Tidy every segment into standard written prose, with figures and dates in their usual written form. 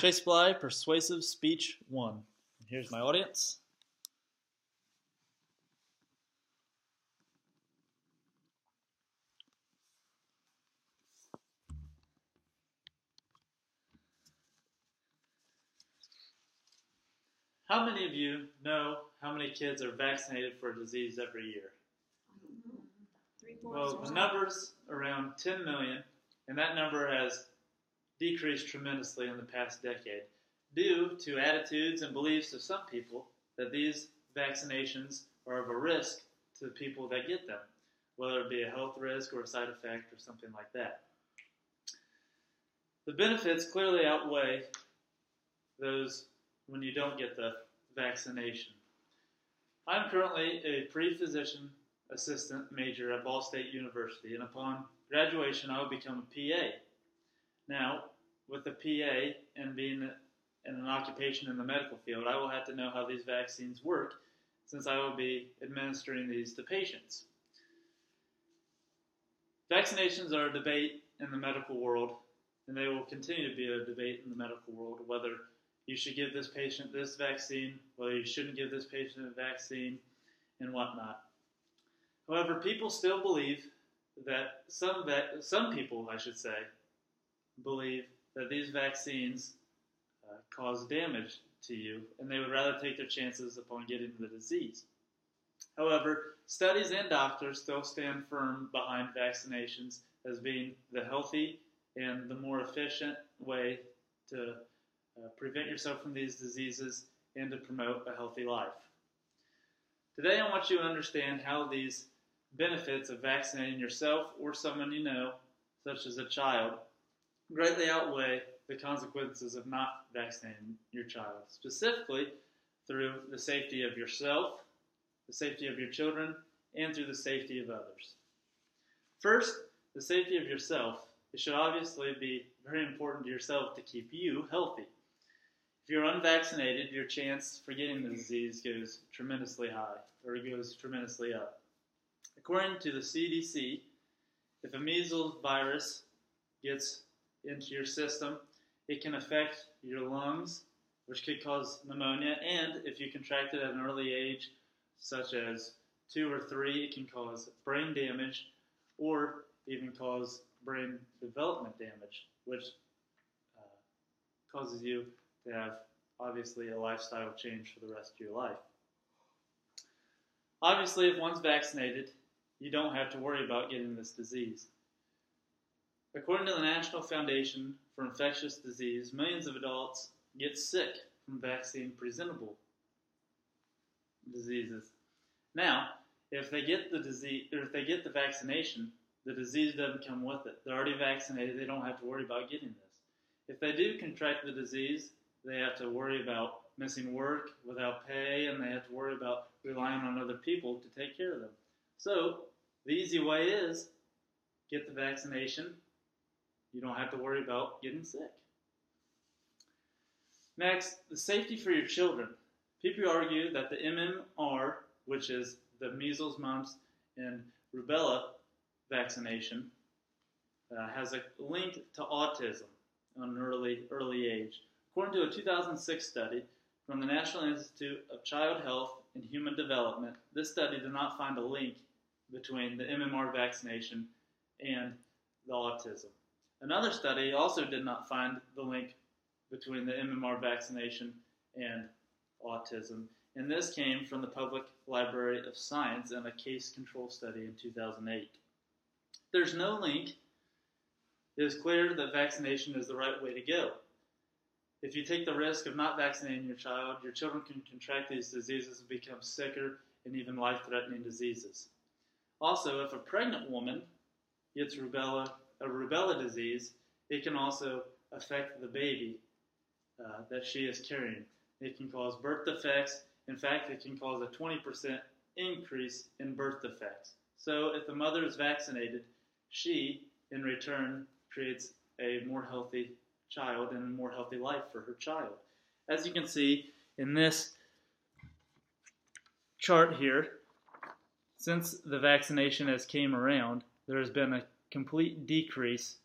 Chase Bly, Persuasive Speech 1. Here's my audience. How many of you know how many kids are vaccinated for a disease every year? Well, the number's around 10 million, and that number has decreased tremendously in the past decade due to attitudes and beliefs of some people that these vaccinations are of a risk to the people that get them, whether it be a health risk or a side effect or something like that. The benefits clearly outweigh those when you don't get the vaccination. I'm currently a pre-physician assistant major at Ball State University, and upon graduation I will become a PA. Now, with a PA and being in an occupation in the medical field, I will have to know how these vaccines work since I will be administering these to patients. Vaccinations are a debate in the medical world, and they will continue to be a debate in the medical world, whether you should give this patient this vaccine, whether you shouldn't give this patient a vaccine, and whatnot. However, people still believe that some people, I should say, believe that these vaccines cause damage to you, and they would rather take their chances upon getting the disease. However, studies and doctors still stand firm behind vaccinations as being the healthy and the more efficient way to prevent yourself from these diseases and to promote a healthy life. Today I want you to understand how these benefits of vaccinating yourself or someone you know, such as a child, greatly outweigh the consequences of not vaccinating your child, specifically through the safety of yourself, the safety of your children, and through the safety of others. First, the safety of yourself. It should obviously be very important to yourself to keep you healthy. If you're unvaccinated, your chance for getting the disease goes tremendously high, or it goes tremendously up. According to the CDC, if a measles virus gets into your system, it can affect your lungs, which could cause pneumonia, and if you contract it at an early age, such as 2 or 3, it can cause brain damage or even cause brain development damage, which causes you to have, obviously, a lifestyle change for the rest of your life. Obviously, if one's vaccinated, you don't have to worry about getting this disease. According to the National Foundation for Infectious Disease, millions of adults get sick from vaccine-presentable diseases. Now, if they get the disease, or if they get the vaccination, the disease doesn't come with it. They're already vaccinated. They don't have to worry about getting this. If they do contract the disease, they have to worry about missing work without pay, and they have to worry about relying on other people to take care of them. So, the easy way is get the vaccination. You don't have to worry about getting sick. Next, the safety for your children. People argue that the MMR, which is the measles, mumps, and rubella vaccination, has a link to autism on an early age. According to a 2006 study from the National Institute of Child Health and Human Development, this study did not find a link between the MMR vaccination and the autism. Another study also did not find the link between the MMR vaccination and autism, and this came from the Public Library of Science in a case control study in 2008. There's no link. It is clear that vaccination is the right way to go. If you take the risk of not vaccinating your child, your children can contract these diseases and become sicker and even life-threatening diseases. Also, if a pregnant woman gets a rubella disease, it can also affect the baby that she is carrying. It can cause birth defects. In fact, it can cause a 20% increase in birth defects. So if the mother is vaccinated, she, in return, creates a more healthy child and a more healthy life for her child. As you can see in this chart here, since the vaccination has came around, there has been a complete decrease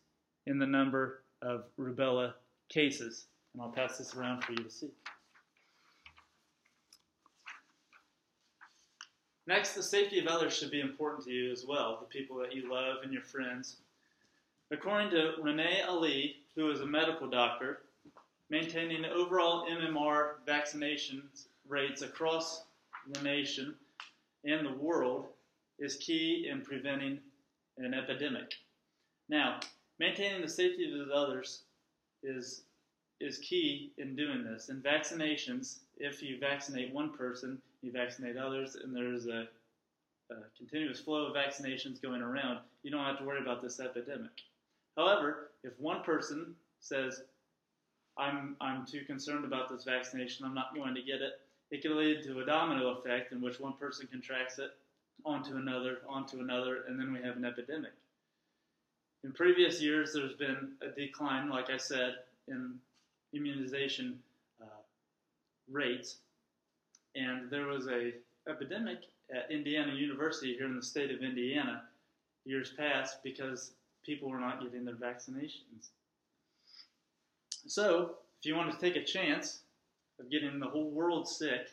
in the number of rubella cases. And I'll pass this around for you to see. Next, the safety of others should be important to you as well, the people that you love and your friends. According to Renee Ali, who is a medical doctor, maintaining overall MMR vaccination rates across the nation and the world is key in preventing an epidemic. Now, maintaining the safety of others is key in doing this. In vaccinations, if you vaccinate one person, you vaccinate others, and there's a continuous flow of vaccinations going around, you don't have to worry about this epidemic. However, if one person says, I'm too concerned about this vaccination, I'm not going to get it, it can lead to a domino effect in which one person contracts it onto another, and then we have an epidemic. In previous years, there's been a decline, like I said, in immunization rates, and there was an epidemic at Indiana University here in the state of Indiana years past because people were not getting their vaccinations. So, if you want to take a chance of getting the whole world sick,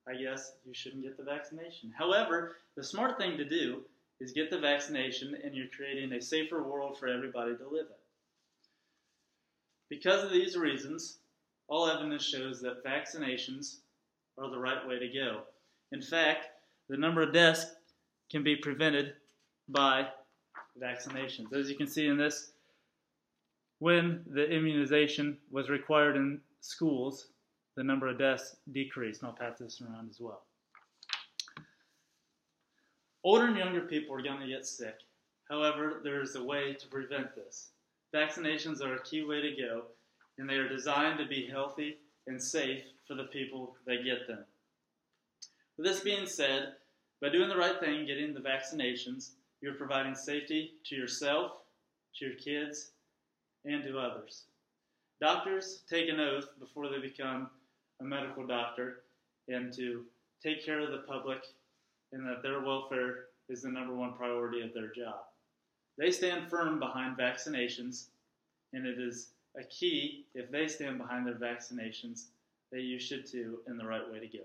I guess you shouldn't get the vaccination. However, the smart thing to do is get the vaccination, and you're creating a safer world for everybody to live in. Because of these reasons, all evidence shows that vaccinations are the right way to go. In fact, the number of deaths can be prevented by vaccinations. As you can see in this, when the immunization was required in schools, the number of deaths decreased. And I'll pass this around as well. Older and younger people are going to get sick. However, there is a way to prevent this. Vaccinations are a key way to go, and they are designed to be healthy and safe for the people that get them. With this being said, by doing the right thing, getting the vaccinations, you're providing safety to yourself, to your kids, and to others. Doctors take an oath before they become a medical doctor and to take care of the public and that their welfare is the number one priority of their job. They stand firm behind vaccinations, and it is a key, if they stand behind their vaccinations, that you should too, in the right way to go.